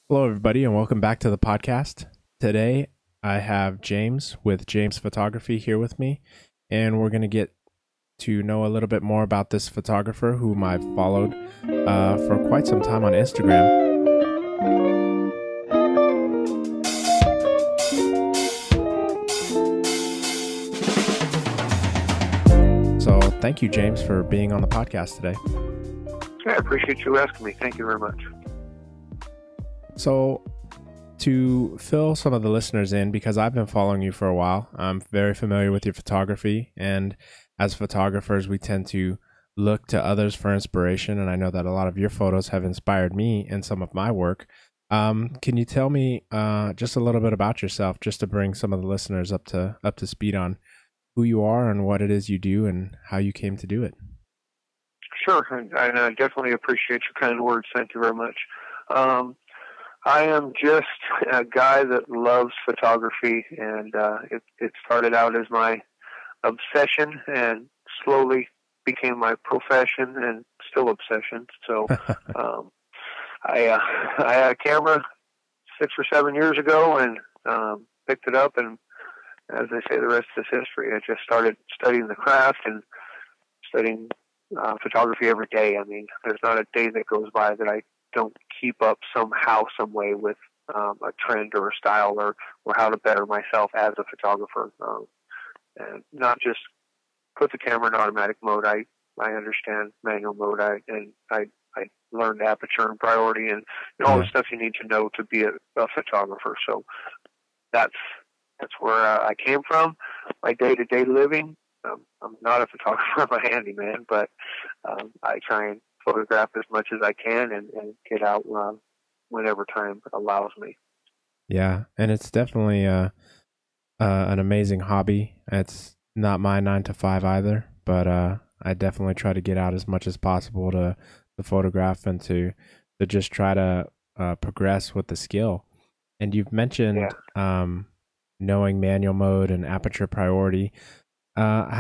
Hello, everybody, and welcome back to the podcast. Today, I have James with James Photography here with me, and we're going to get to know a little bit more about this photographer whom I've followed for quite some time on Instagram. So, thank you, James, for being on the podcast today. Yeah, I appreciate you asking me. Thank you very much. So, to fill some of the listeners in, because I've been following you for a while, I'm very familiar with your photography, and as photographers, we tend to look to others for inspiration, and I know that a lot of your photos have inspired me in some of my work. Can you tell me just a little bit about yourself, just to bring some of the listeners up to speed on who you are and what it is you do and how you came to do it? Sure, and I definitely appreciate your kind words. Thank you very much. I am just a guy that loves photography, and it started out as my obsession and slowly became my profession and still obsession. So I had a camera 6 or 7 years ago and picked it up, and as they say, the rest is history. I just started studying the craft and studying photography every day. I mean, there's not a day that goes by that I don't keep up somehow, some way with a trend or a style or how to better myself as a photographer. And not just put the camera in automatic mode. I understand manual mode. I learned aperture and priority and all the stuff you need to know to be a photographer. So that's where I came from. My day-to-day living, I'm not a photographer, I'm a handyman, but I try and photograph as much as I can and get out whenever time allows me. Yeah, and it's definitely an amazing hobby. It's not my 9 to 5 either, but I definitely try to get out as much as possible to photograph and to just try to progress with the skill. And you've mentioned knowing manual mode and aperture priority. How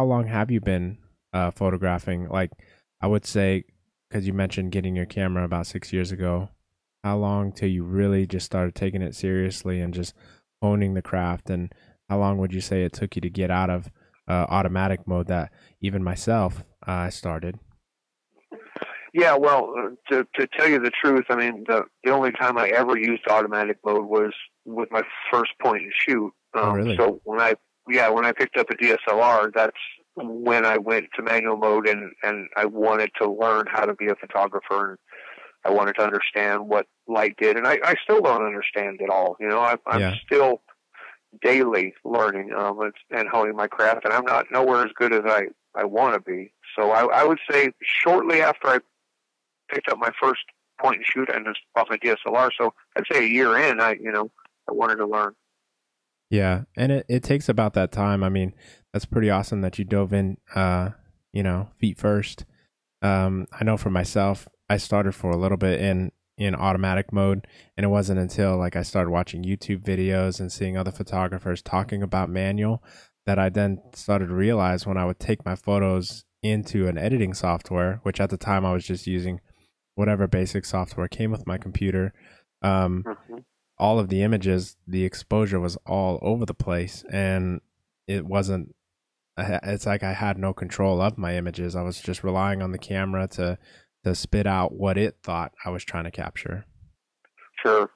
long have you been photographing? Like, I would say, because you mentioned getting your camera about 6 years ago, how long till you really just started taking it seriously and just honing the craft? And how long would you say it took you to get out of automatic mode that even myself, I started? Yeah, well, to tell you the truth, I mean, the only time I ever used automatic mode was with my first point and shoot. Oh, really? So when I picked up a DSLR, that's when I went to manual mode, and I wanted to learn how to be a photographer, and I wanted to understand what light did, and I still don't understand it all. You know, I'm still daily learning and honing my craft, and I'm not nowhere as good as I want to be. So I would say shortly after I picked up my first point and shoot and just off my DSLR, so I'd say a year in, I wanted to learn. Yeah, and it takes about that time. I mean, that's pretty awesome that you dove in, feet first. I know for myself, I started for a little bit in automatic mode, and it wasn't until I started watching YouTube videos and seeing other photographers talking about manual that I then started to realize when I would take my photos into an editing software, which at the time I was just using whatever basic software came with my computer. All of the images, the exposure was all over the place, and it's like I had no control of my images. I was just relying on the camera to spit out what it thought I was trying to capture. Sure.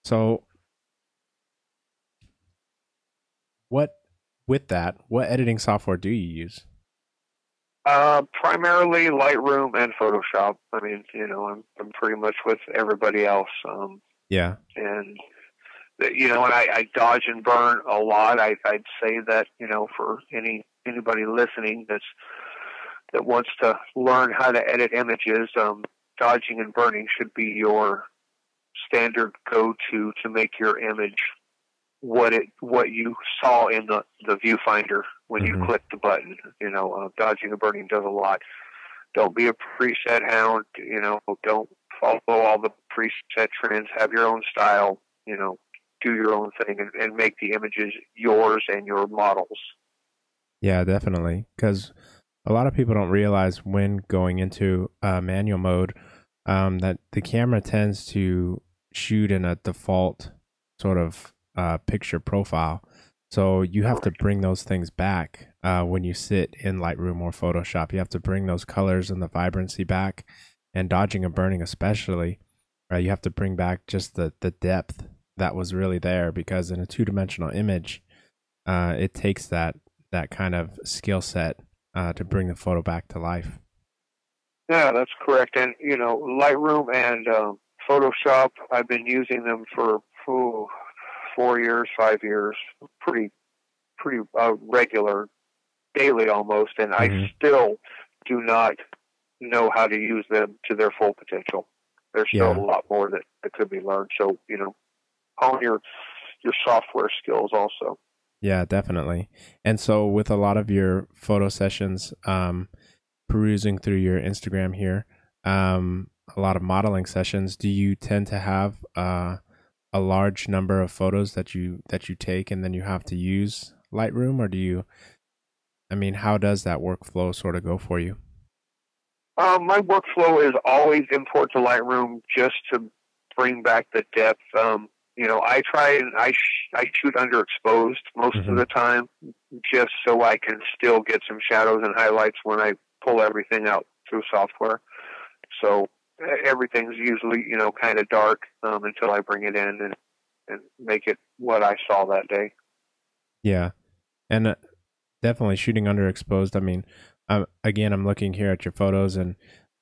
So what editing software do you use? Primarily Lightroom and Photoshop. I mean, I'm pretty much with everybody else. Yeah. And, and I dodge and burn a lot. I'd say that, for anybody listening that wants to learn how to edit images, dodging and burning should be your standard go-to to make your image what you saw in the viewfinder when you click the button. Dodging and burning does a lot. Don't be a preset hound. Don't follow all the preset trends. Have your own style. Do your own thing and make the images yours and your models. Yeah, definitely. Because a lot of people don't realize when going into manual mode that the camera tends to shoot in a default sort of picture profile. So you have to bring those things back when you sit in Lightroom or Photoshop. You have to bring those colors and the vibrancy back, and dodging and burning especially. You have to bring back just the depth that was really there, because in a two-dimensional image, it takes that kind of skill set to bring the photo back to life. Yeah, that's correct. And Lightroom and Photoshop, I've been using them for 4 years, 5 years, pretty regular, daily almost, and I still do not know how to use them to their full potential. There's still a lot more that could be learned. So, hone your software skills also. Yeah, definitely. And so with a lot of your photo sessions, perusing through your Instagram here, a lot of modeling sessions, do you tend to have a large number of photos that you take and then you have to use Lightroom, or how does that workflow sort of go for you? My workflow is always import to Lightroom just to bring back the depth. I try and I shoot underexposed most of the time, just so I can still get some shadows and highlights when I pull everything out through software. So everything's usually, kind of dark until I bring it in and make it what I saw that day. Yeah. And definitely shooting underexposed. Again, I'm looking here at your photos, and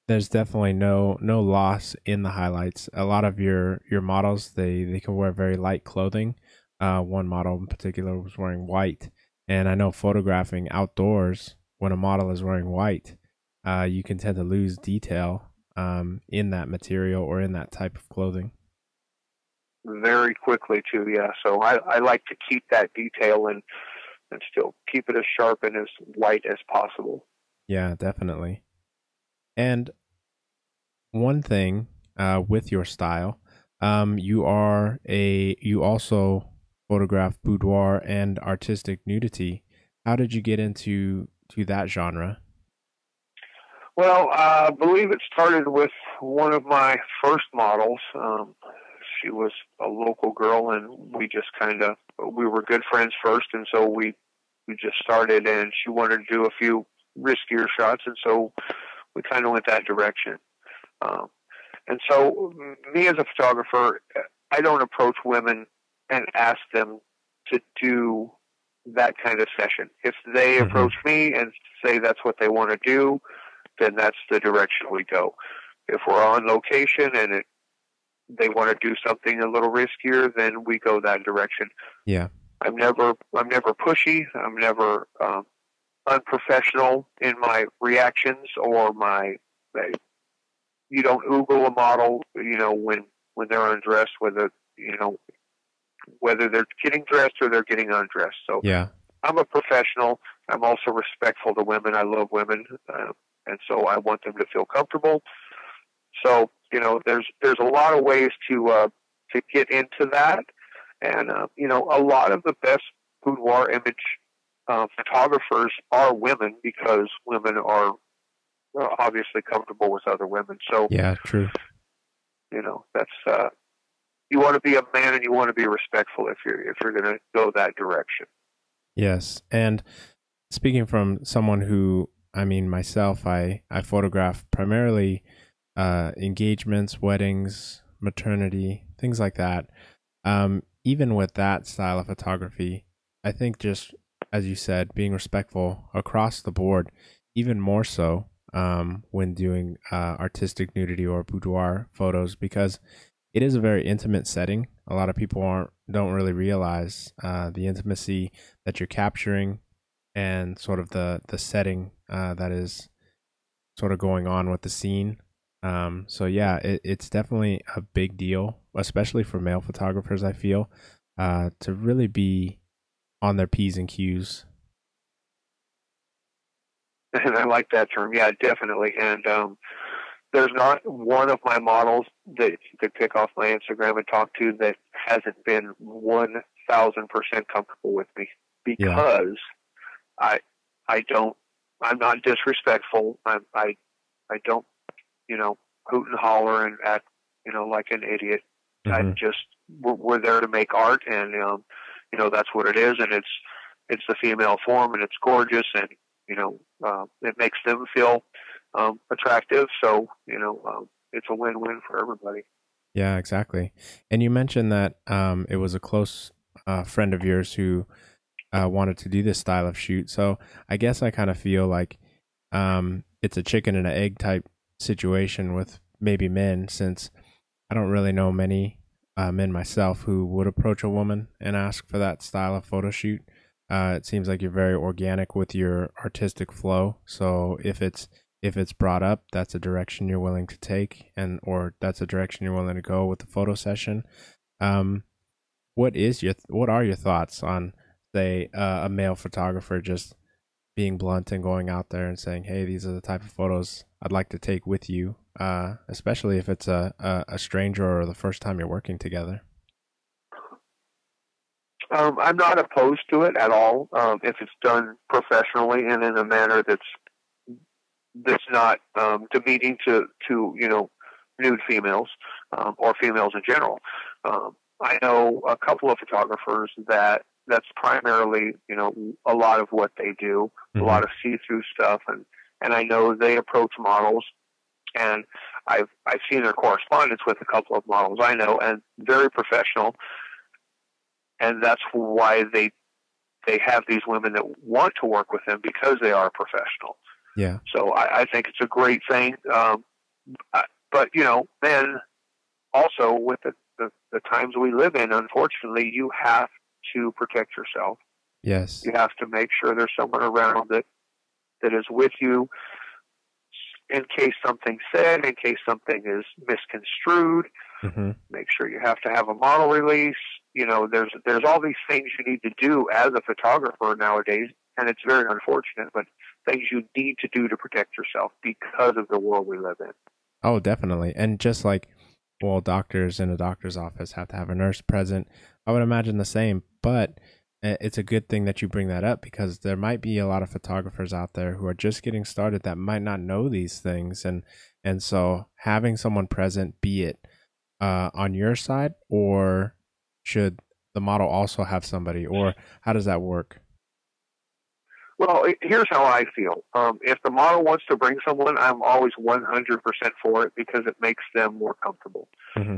there's definitely no loss in the highlights. A lot of your models, they can wear very light clothing. One model in particular was wearing white, and I know photographing outdoors, when a model is wearing white, you can tend to lose detail in that material or in that type of clothing. Very quickly too, yeah. So I like to keep that detail and still keep it as sharp and as white as possible. Yeah, definitely. And one thing with your style, you also photograph boudoir and artistic nudity. How did you get into that genre? Well, I believe it started with one of my first models. She was a local girl, and we were good friends first, and so we just started, and she wanted to do a few riskier shots, and so we kind of went that direction. And so me as a photographer, I don't approach women and ask them to do that kind of session. If they approach me and say that's what they want to do, then that's the direction we go. If we're on location and they want to do something a little riskier, then we go that direction. Yeah. I'm never pushy. I'm never unprofessional in my reactions or you don't oogle a model, when they're undressed, whether they're getting dressed or they're getting undressed. So yeah, I'm a professional. I'm also respectful to women. I love women, and so I want them to feel comfortable. So there's a lot of ways to get into that, and a lot of the best boudoir image photographers are women, because women are obviously comfortable with other women. So yeah, true. That's you want to be a man and you want to be respectful if you're going to go that direction. Yes, and speaking from someone who, myself, I photograph primarily engagements, weddings, maternity, things like that. Even with that style of photography, I think, just as you said, being respectful across the board, even more so when doing artistic nudity or boudoir photos, because it is a very intimate setting. A lot of people don't really realize the intimacy that you're capturing, and sort of the setting that is sort of going on with the scene. So yeah, it's definitely a big deal, especially for male photographers, I feel, to really be on their P's and Q's. And I like that term. Yeah, definitely. And there's not one of my models that you could pick off my Instagram and talk to that hasn't been 1,000% comfortable with me, because I'm not disrespectful. I don't, hoot and holler and act, like an idiot. Mm-hmm. We're there to make art, and that's what it is, and it's the female form, and it's gorgeous, and it makes them feel attractive. So it's a win-win for everybody. Yeah, exactly. And you mentioned that it was a close friend of yours who wanted to do this style of shoot. So I guess I kind of feel like it's a chicken and an egg type situation with maybe men, since I don't really know many men myself who would approach a woman and ask for that style of photo shoot. It seems like you're very organic with your artistic flow. So if it's brought up, that's a direction you're willing to take, or that's a direction you're willing to go with the photo session. Um, what are your thoughts on, say, a male photographer just being blunt and going out there and saying, "Hey, these are the type of photos I'd like to take with you," especially if it's a stranger or the first time you're working together? I'm not opposed to it at all if it's done professionally and in a manner that's not demeaning to nude females or females in general. I know a couple of photographers that's primarily a lot of what they do, Mm-hmm. a lot of see-through stuff, and I know they approach models, and I've seen their correspondence with a couple of models I know, and very professional, and that's why they have these women that want to work with them, because they are professional. Yeah. So I think it's a great thing. But men also, with the times we live in, unfortunately, you have to protect yourself. Yes. You have to make sure there's someone around that is with you in case something's said, in case something is misconstrued. Mm-hmm. Make sure you have to have a model release. There's all these things you need to do as a photographer nowadays, and it's very unfortunate, but things you need to do to protect yourself because of the world we live in. Oh, definitely. And just like, well, doctors in a doctor's office have to have a nurse present, I would imagine the same. But it's a good thing that you bring that up, because there might be a lot of photographers out there who are just getting started that might not know these things. And so having someone present, be it on your side, or should the model also have somebody, or how does that work? Well, here's how I feel. If the model wants to bring someone, I'm always 100% for it, because it makes them more comfortable. Mm-hmm.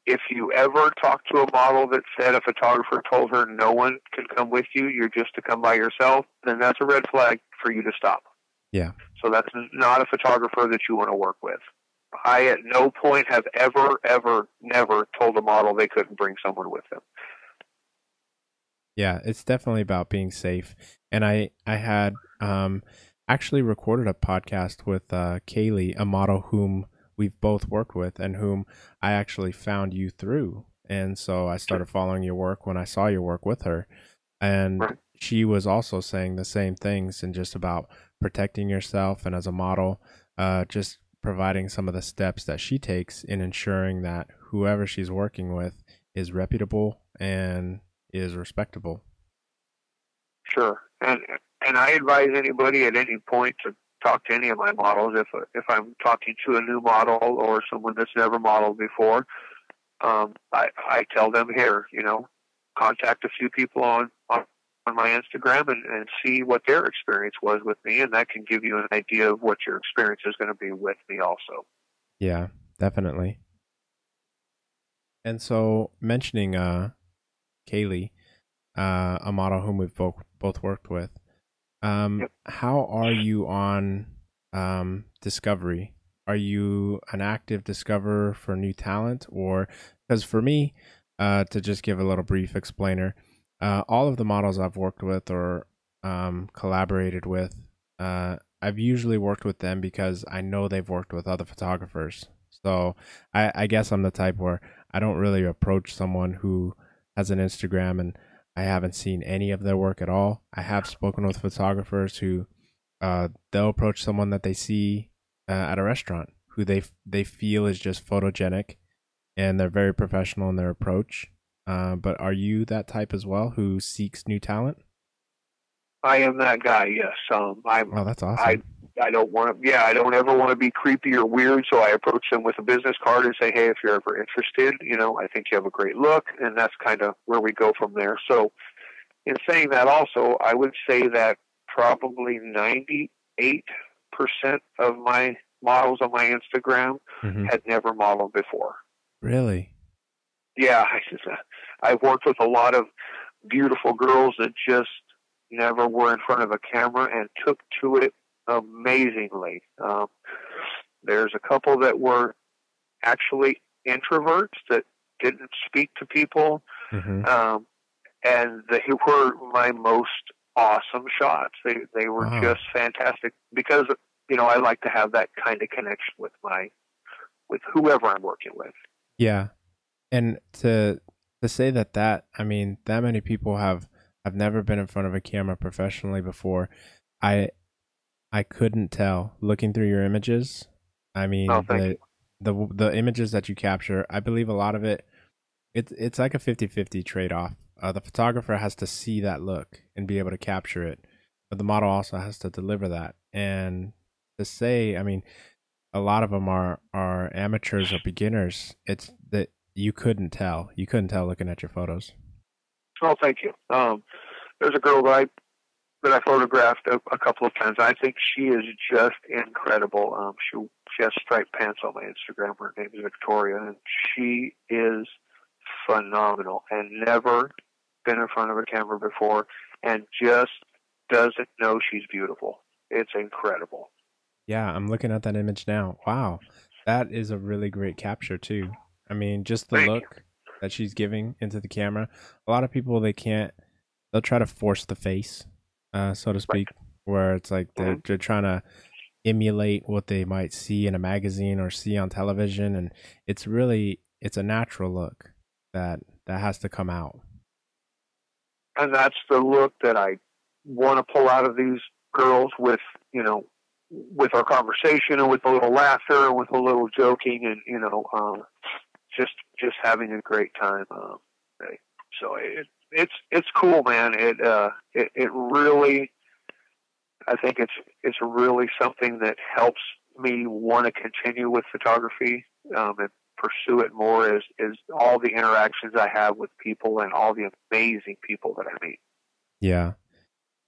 If you ever talk to a model that said a photographer told her no one can come with you, you're just to come by yourself, then that's a red flag for you to stop. Yeah. So that's not a photographer that you want to work with. I at no point have ever, never told a model they couldn't bring someone with them. Yeah, it's definitely about being safe. And I had actually recorded a podcast with Kaylee, a model whom we've both worked with and whom I actually found you through. And so I started following your work when I saw your work with her. And Right. she was also saying the same things, and just about protecting yourself, and as a model, just providing some of the steps that she takes in ensuring that whoever she's working with is reputable and is respectable. Sure. And I advise anybody at any point to talk to any of my models. If I'm talking to a new model or someone that's never modeled before, I tell them, here, contact a few people on my Instagram and see what their experience was with me, and that can give you an idea of what your experience is going to be with me also. Yeah, definitely. And so, mentioning Kaylee, a model whom we've both worked with, Yep. how are you on discovery? Are you an active discoverer for new talent? Or, because for me, to just give a little brief explainer, all of the models I've worked with or collaborated with, I've usually worked with them because I know they've worked with other photographers. So I guess I'm the type where I don't really approach someone who has an Instagram and I haven't seen any of their work at all. I have spoken with photographers who they'll approach someone that they see at a restaurant who they feel is just photogenic, and they're very professional in their approach. But are you that type as well who seeks new talent? I am that guy. Yes. Oh, that's I, awesome. I don't want to. Yeah, I don't ever want to be creepy or weird. So I approach them with a business card and say, "Hey, if you're ever interested, I think you have a great look," and that's kind of where we go from there. So, in saying that, also, I would say that probably 98% of my models on my Instagram Hmm. had never modeled before. Really? Yeah, I've worked with a lot of beautiful girls that just never were in front of a camera and took to it amazingly. There's a couple that were actually introverts that didn't speak to people, Hmm. um, and they were my most awesome shots. They were Wow. just fantastic because I like to have that kind of connection with whoever I'm working with. Yeah. And to say that I mean that many people have never been in front of a camera professionally before. I I couldn't tell looking through your images. I Oh, mean thank you. the images that you capture, I believe a lot of it's like a 50-50 trade-off. The photographer has to see that look and be able to capture it, but the model also has to deliver that. And to say, I mean, a lot of them are amateurs or beginners. It's that you couldn't tell. You couldn't tell looking at your photos. Oh, thank you. There's a girl that I photographed a couple of times. I think she is just incredible. She has striped pants on my Instagram. Her name is Victoria, and she is phenomenal and never been in front of a camera before, and just doesn't know she's beautiful. It's incredible. Yeah, I'm looking at that image now. Wow. That is a really great capture too. I mean, just the Thank you. look that she's giving into the camera. A lot of people they'll try to force the face, so to Right. speak, where it's like Mm-hmm. they're trying to emulate what they might see in a magazine or see on television, and it's a natural look that has to come out. And that's the look that I want to pull out of these girls with our conversation and with a little laughter and with a little joking and just having a great time. So it's cool, man. It really, I think it's really something that helps me want to continue with photography and pursue it more. Is all the interactions I have with people and all the amazing people that I meet. Yeah.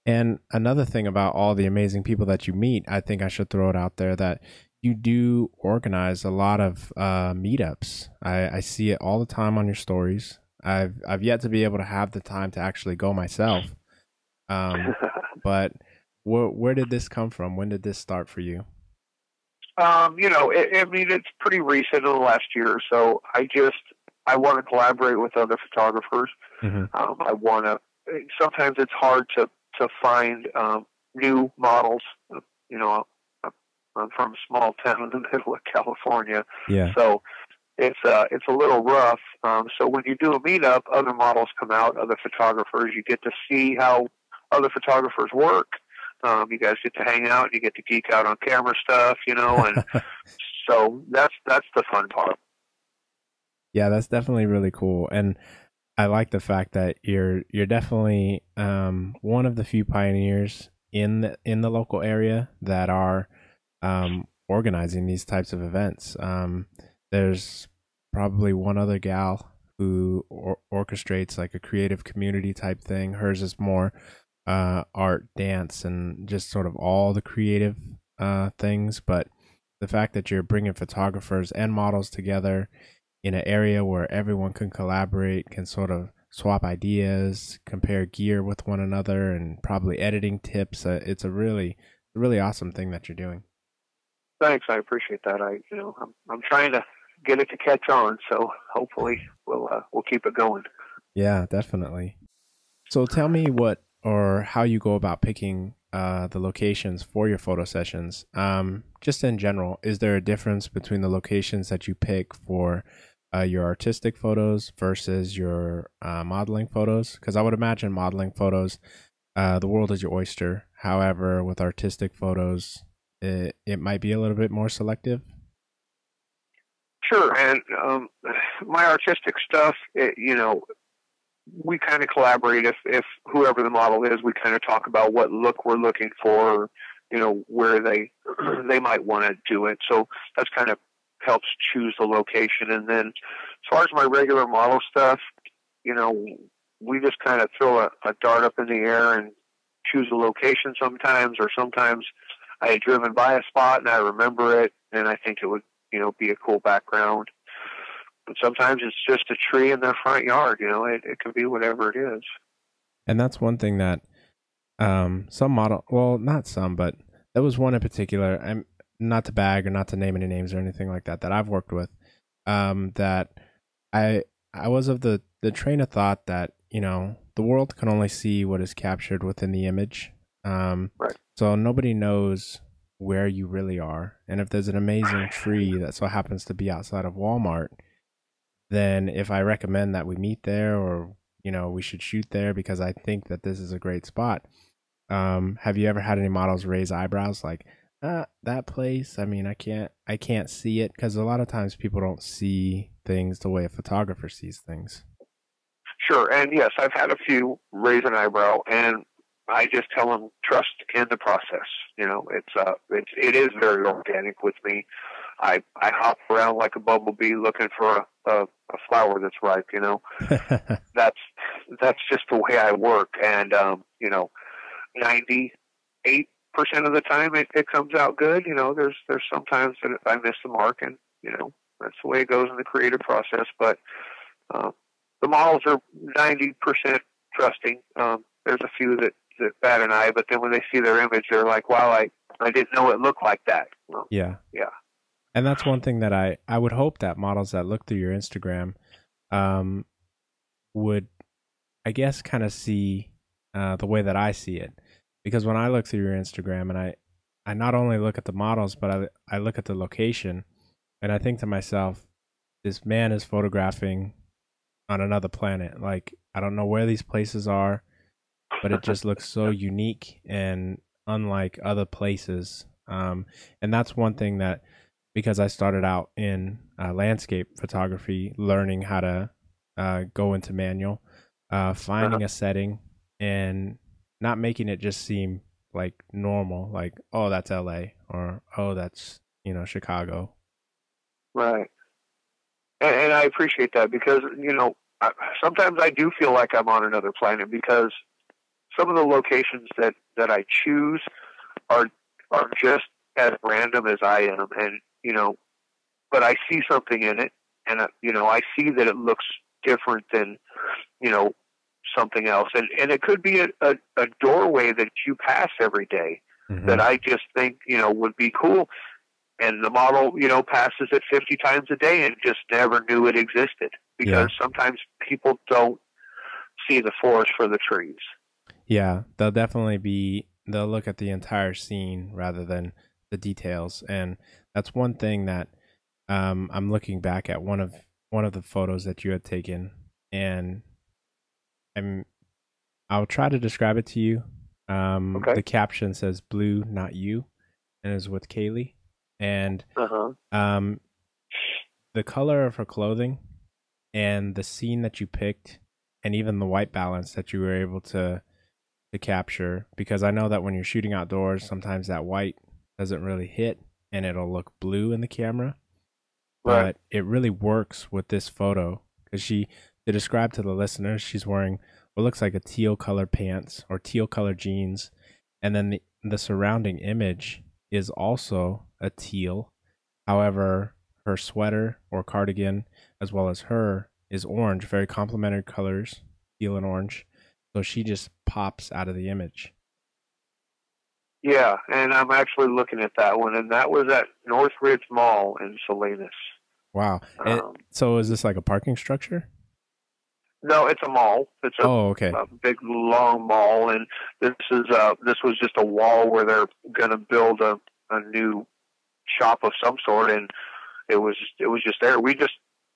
And another thing about all the amazing people that you meet, I think I should throw it out there that you do organize a lot of meetups. I see it all the time on your stories. I've yet to be able to have the time to actually go myself. Um, but where did this come from? When did this start for you? I mean, it's pretty recent in the last year or so. I want to collaborate with other photographers. Hmm. I want to. Sometimes it's hard to find new models. You know, I'm from a small town in the middle of California, Yeah. so it's a little rough. So when you do a meetup, other models come out, other photographers. You get to see how other photographers work. You guys get to hang out. You get to geek out on camera stuff, and so that's the fun part. Yeah, that's definitely really cool. And I like the fact that you're definitely one of the few pioneers in the local area that are organizing these types of events. There's probably one other gal who orchestrates like a creative community type thing. Hers is more art, dance, and just sort of all the creative things. But the fact that you're bringing photographers and models together in an area where everyone can collaborate, can sort of swap ideas, compare gear with one another, and probably editing tips. It's a really awesome thing that you're doing. Thanks, I appreciate that. I'm trying to get it to catch on, so hopefully we'll keep it going. Yeah, definitely. So tell me what or how you go about picking the locations for your photo sessions. Just in general, is there a difference between the locations that you pick for your artistic photos versus your modeling photos? Because I would imagine modeling photos, the world is your oyster. However, with artistic photos, it might be a little bit more selective. Sure, and my artistic stuff, we kind of collaborate. If whoever the model is, we kind of talk about what look we're looking for, you know, where they they might want to do it. So that's kind of helps choose the location. And then as far as my regular model stuff, you know, we just kind of throw a dart up in the air and choose a location sometimes, or sometimes I had driven by a spot and I remember it and I think it would, you know, be a cool background. But sometimes it's just a tree in their front yard, you know, it can be whatever it is. And that's one thing that some model, well, not some, but there was one in particular, I'm not to bag or not to name any names or anything like that, that I've worked with, that I was of the train of thought that, you know, the world can only see what is captured within the image. Right. So nobody knows where you really are. And if there's an amazing tree that so happens to be outside of Walmart, then if I recommend that we meet there, or, you know, we should shoot there because I think that this is a great spot. Have you ever had any models raise eyebrows like, that place, I mean, I can't see it? Because a lot of times people don't see things the way a photographer sees things. Sure. And yes, I've had a few raise an eyebrow, and I just tell them trust in the process. You know, it is very organic with me. I hop around like a bumblebee looking for a flower that's ripe. You know, that's just the way I work. And you know, 98% of the time it comes out good. You know, there's sometimes that I miss the mark, and you know, that's the way it goes in the creative process. But the models are 90% trusting. There's a few that bat an eye, but then when they see their image, they're like, wow, I didn't know it looked like that. Well, yeah. Yeah. And that's one thing that I would hope that models that look through your Instagram would, I guess, kind of see the way that I see it. Because when I look through your Instagram, and I not only look at the models, but I look at the location, and I think to myself, this man is photographing on another planet. Like, I don't know where these places are, but it just looks so unique and unlike other places. And that's one thing that, because I started out in landscape photography, learning how to go into manual, finding a setting and not making it just seem like normal, like, oh, that's LA, or oh, that's, you know, Chicago. Right. And I appreciate that, because, you know, sometimes I do feel like I'm on another planet, because some of the locations that I choose are just as random as I am. And, you know, but I see something in it, and, you know, I see that it looks different than, you know, something else. And it could be a doorway that you pass every day that I just think, you know, would be cool. And the model, you know, passes it 50 times a day and just never knew it existed, because sometimes people don't see the forest for the trees. Yeah, they'll look at the entire scene rather than the details. And that's one thing that I'm looking back at one of the photos that you had taken, and I'll try to describe it to you. Okay. The caption says "Blue, not you," and is with Kaylee. And the color of her clothing and the scene that you picked, and even the white balance that you were able to capture, because I know that when you're shooting outdoors, sometimes that white doesn't really hit and it'll look blue in the camera. Right. But it really works with this photo, because to describe to the listeners, she's wearing what looks like a teal color pants or teal color jeans, and then the surrounding image is also a teal. However, her sweater or cardigan, as well as her, is orange, very complementary colors, teal and orange. So she just pops out of the image. Yeah, and I'm actually looking at that one, and that was at Northridge Mall in Salinas. Wow. So is this like a parking structure? No, it's a mall. It's a big, long mall, and this was just a wall where they're going to build a new shop of some sort, and it was just there. We just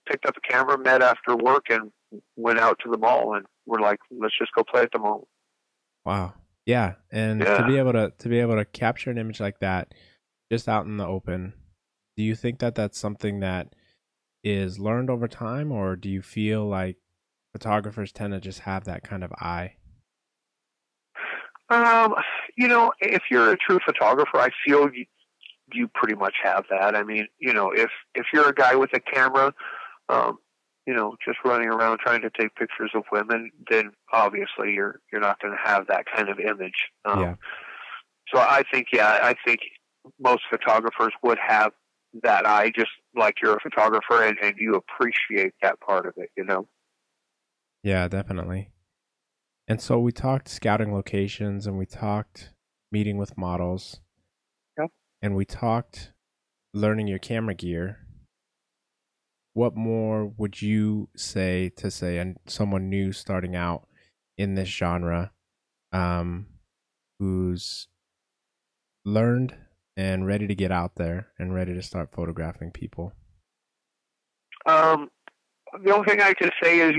picked up a camera, met after work, and went out to the mall, and we're like, let's just go play at the mall. Wow. Yeah. And to be able to capture an image like that just out in the open, do you think that that's something that is learned over time, or do you feel like photographers tend to just have that kind of eye? Um, if you're a true photographer, I feel you pretty much have that. I mean, if you're a guy with a camera, um, just running around trying to take pictures of women, then obviously you're not going to have that kind of image. Yeah. So I think, yeah, I think most photographers would have that eye, just like you're a photographer, and you appreciate that part of it. Yeah, definitely. And so we talked scouting locations and we talked meeting with models Yeah. and we talked learning your camera gear. What more would you say to say and someone new starting out in this genre, um, who's learned and ready to get out there and ready to start photographing people? Um, the only thing I can say is,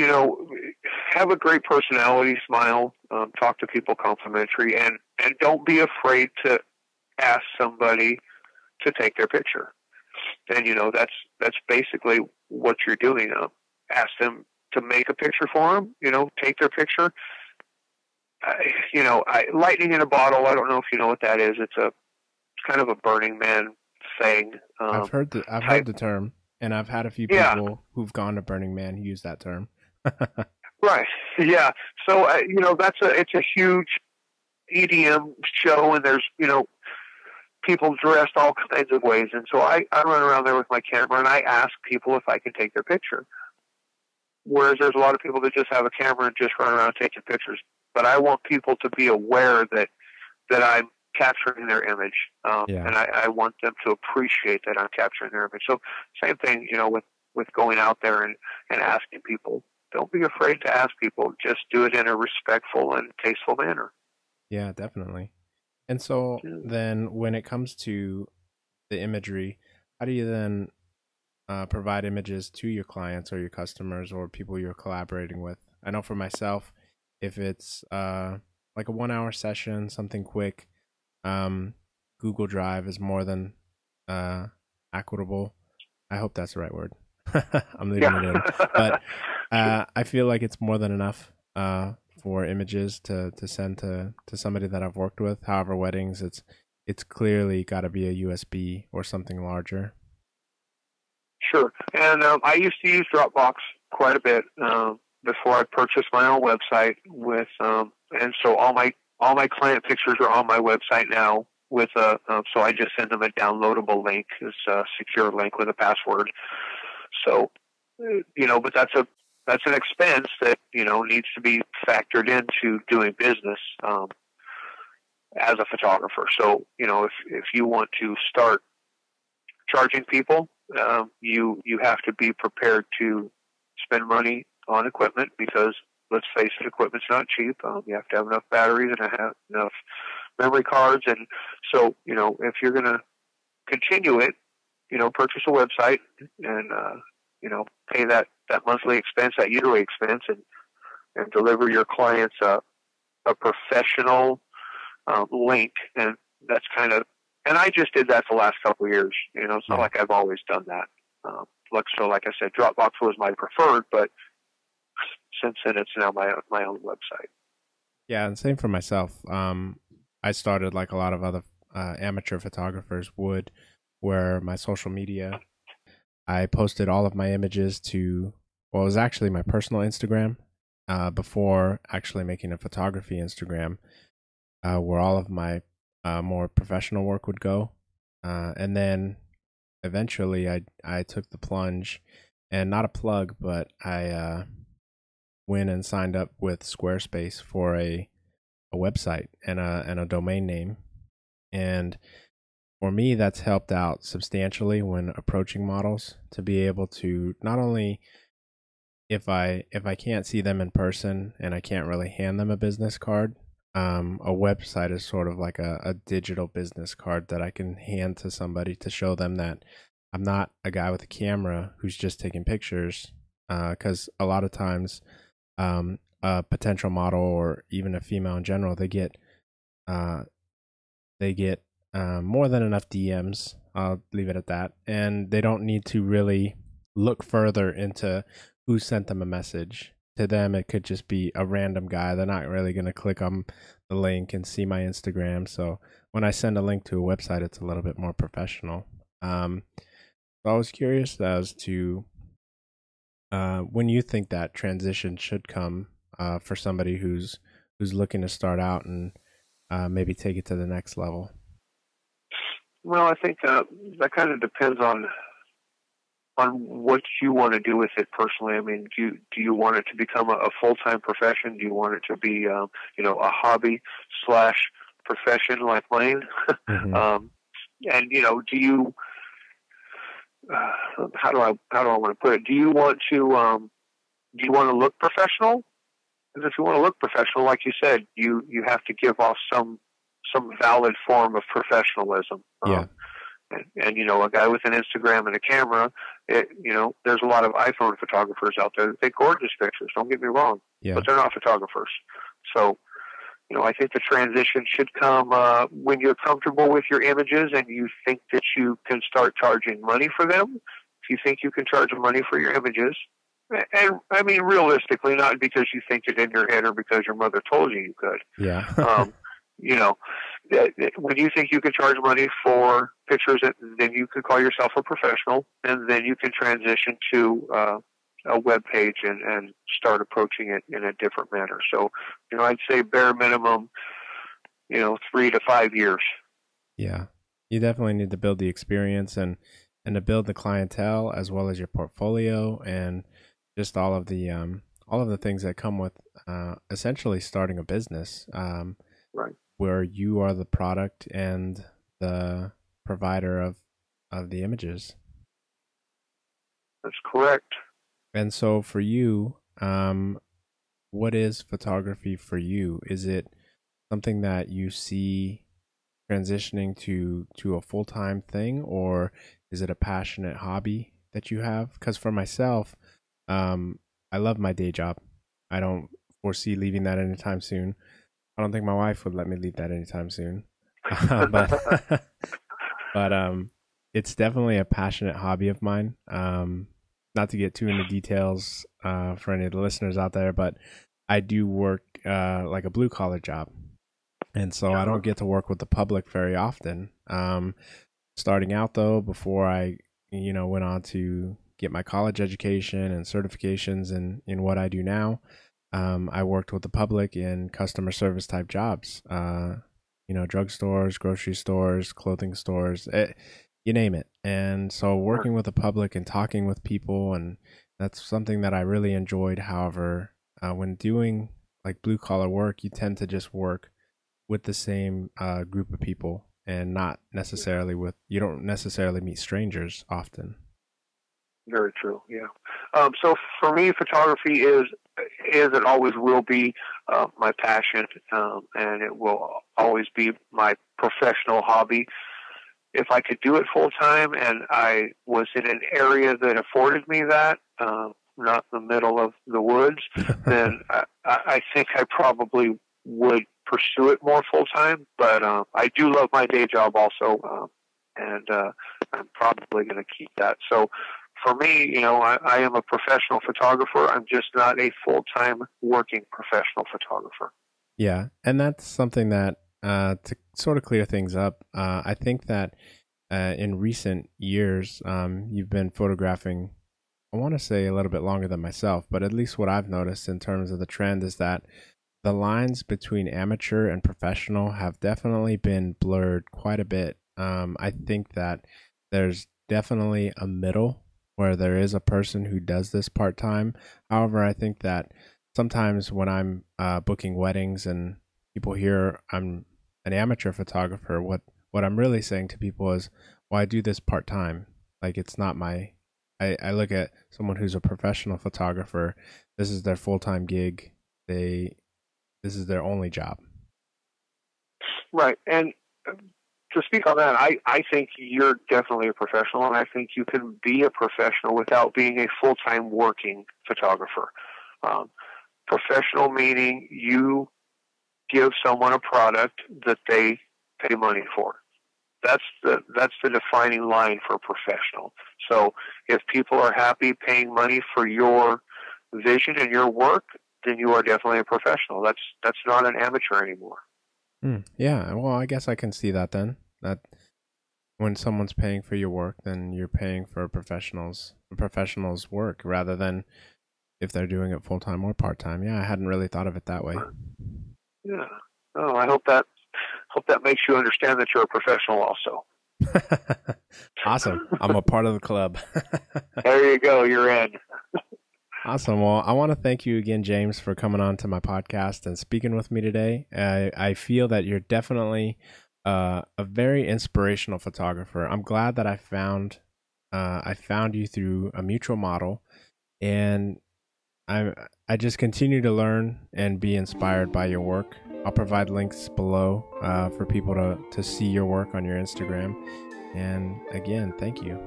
have a great personality, smile, talk to people complimentary, and don't be afraid to ask somebody to take their picture. And that's basically what you're doing. Ask them to make a picture for them. Take their picture. Lightning in a bottle. I don't know if you know what that is. It's kind of a Burning Man thing. I've heard the term, and I've had a few Yeah. people who've gone to Burning Man use that term. Right. Yeah. So it's a huge EDM show, and there's people dressed all kinds of ways, and so I run around there with my camera and I ask people if I can take their picture. Whereas there's a lot of people that just have a camera and just run around taking pictures. But I want people to be aware that I'm capturing their image, Yeah. and I want them to appreciate that I'm capturing their image. So same thing, with going out there and asking people. Don't be afraid to ask people. Just do it in a respectful and tasteful manner. Yeah, definitely. And so Yeah. then when it comes to the imagery, how do you then provide images to your clients or your customers or people you're collaborating with? I know for myself, if it's like a 1 hour session, something quick, Google Drive is more than equitable. I hope that's the right word. I'm leaving it in. But I feel like it's more than enough for images to send to somebody that I've worked with. However, weddings, it's clearly got to be a USB or something larger. Sure. And I used to use Dropbox quite a bit before I purchased my own website. And so all my client pictures are on my website now. So I just send them a downloadable link, it's a secure link with a password. So, but that's an expense that needs to be factored into doing business as a photographer. So, if you want to start charging people, you have to be prepared to spend money on equipment because, let's face it, equipment's not cheap. You have to have enough batteries and have enough memory cards, and so if you're going to continue it, purchase a website and pay that monthly expense, that yearly expense, and deliver your clients a professional link, and that's kind of. And I just did that the last couple of years. It's not like I've always done that. Like I said, Dropbox was my preferred, but since then it's now my own website. Yeah, and same for myself. I started like a lot of other amateur photographers would, where my social media, I posted all of my images to, well, it was actually my personal Instagram before actually making a photography Instagram, where all of my more professional work would go. And then eventually I took the plunge, and not a plug, but I went and signed up with Squarespace for a website and a domain name. And for me, that's helped out substantially when approaching models, to be able to not only, if I can't see them in person and I can't really hand them a business card, a website is sort of like a digital business card that I can hand to somebody to show them that I'm not a guy with a camera who's just taking pictures. Because a lot of times, a potential model or even a female in general, uh, they get more than enough DMs. I'll leave it at that, and they don't need to really look further into who sent them a message. to them, it could just be a random guy. They're not really going to click on the link and see my Instagram. So when I send a link to a website, it's a little bit more professional. So I was curious as to when you think that transition should come for somebody who's looking to start out and maybe take it to the next level. Well, I think that kind of depends on what you want to do with it personally. I mean, do you want it to become a full-time profession? Do you want it to be a hobby slash profession like mine? Mm-hmm. And do you how do I want to put it? Do you want to look professional? Because if you want to look professional, like you said, you have to give off some valid form of professionalism. Yeah. And a guy with an Instagram and a camera, there's a lot of iPhone photographers out there that take gorgeous pictures. Don't get me wrong, Yeah. but they're not photographers. So, I think the transition should come when you're comfortable with your images and you think that you can start charging money for them. If you think you can charge money for your images, and I mean realistically, not because you think it in your head or because your mother told you could. Yeah. When you think you can charge money for pictures, then you could call yourself a professional, and then you can transition to a web page and start approaching it in a different manner. So, I'd say bare minimum, 3 to 5 years. Yeah. You definitely need to build the experience and to build the clientele as well as your portfolio and just all of the things that come with essentially starting a business. Right. Where you are the product and the provider of the images. That's correct. And so for you, what is photography for you? Is it something that you see transitioning to a full-time thing, or is it a passionate hobby that you have? Because for myself, I love my day job. I don't foresee leaving that anytime soon. I don't think my wife would let me leave that anytime soon. but it's definitely a passionate hobby of mine. Not to get too into details for any of the listeners out there, but I do work like a blue collar job, and so I don't get to work with the public very often. Starting out though, before I went on to get my college education and certifications in what I do now. I worked with the public in customer service type jobs, drugstores, grocery stores, clothing stores, you name it. And so working with the public and talking with people, and that's something that I really enjoyed. However, when doing like blue collar work, you tend to just work with the same group of people and not necessarily you don't necessarily meet strangers often. Very true. Yeah. So for me, photography is and always will be my passion, and it will always be my professional hobby. If I could do it full time and I was in an area that afforded me that, not in the middle of the woods, then I think I probably would pursue it more full time. But I do love my day job also, and I'm probably going to keep that. So for me, I am a professional photographer. I'm just not a full-time working professional photographer. Yeah, and that's something that to sort of clear things up, I think that in recent years, you've been photographing, I want to say a little bit longer than myself, but at least what I've noticed in terms of the trend is that the lines between amateur and professional have definitely been blurred quite a bit. I think that there's definitely a middle where there is a person who does this part-time. However, I think that sometimes when I'm booking weddings and people hear I'm an amateur photographer, what I'm really saying to people is, well, I do this part-time. Like, it's not I look at someone who's a professional photographer. This is their full-time gig. This is their only job. Right. And to speak on that, I think you're definitely a professional, and I think you can be a professional without being a full-time working photographer. Professional meaning you give someone a product that they pay money for. That's the defining line for professional. So if people are happy paying money for your vision in your work, then you are definitely a professional. That's not an amateur anymore. Yeah, well, I guess I can see that then. That when someone's paying for your work, then you're paying for a professional's work rather than if they're doing it full time or part time. Yeah, I hadn't really thought of it that way. Yeah. Oh, I hope that makes you understand that you're a professional also. Awesome. I'm a part of the club. There you go. You're in. Awesome. Well, I want to thank you again, James, for coming on to my podcast and speaking with me today. I feel that you're definitely a very inspirational photographer. I'm glad that I found you through a mutual model, and I just continue to learn and be inspired by your work. I'll provide links below for people to see your work on your Instagram. And again, thank you.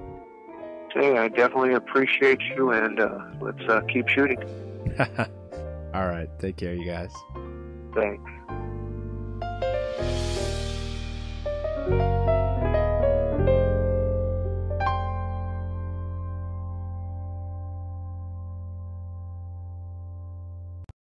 Hey, I definitely appreciate you, and let's keep shooting. All right. Take care, you guys. Thanks.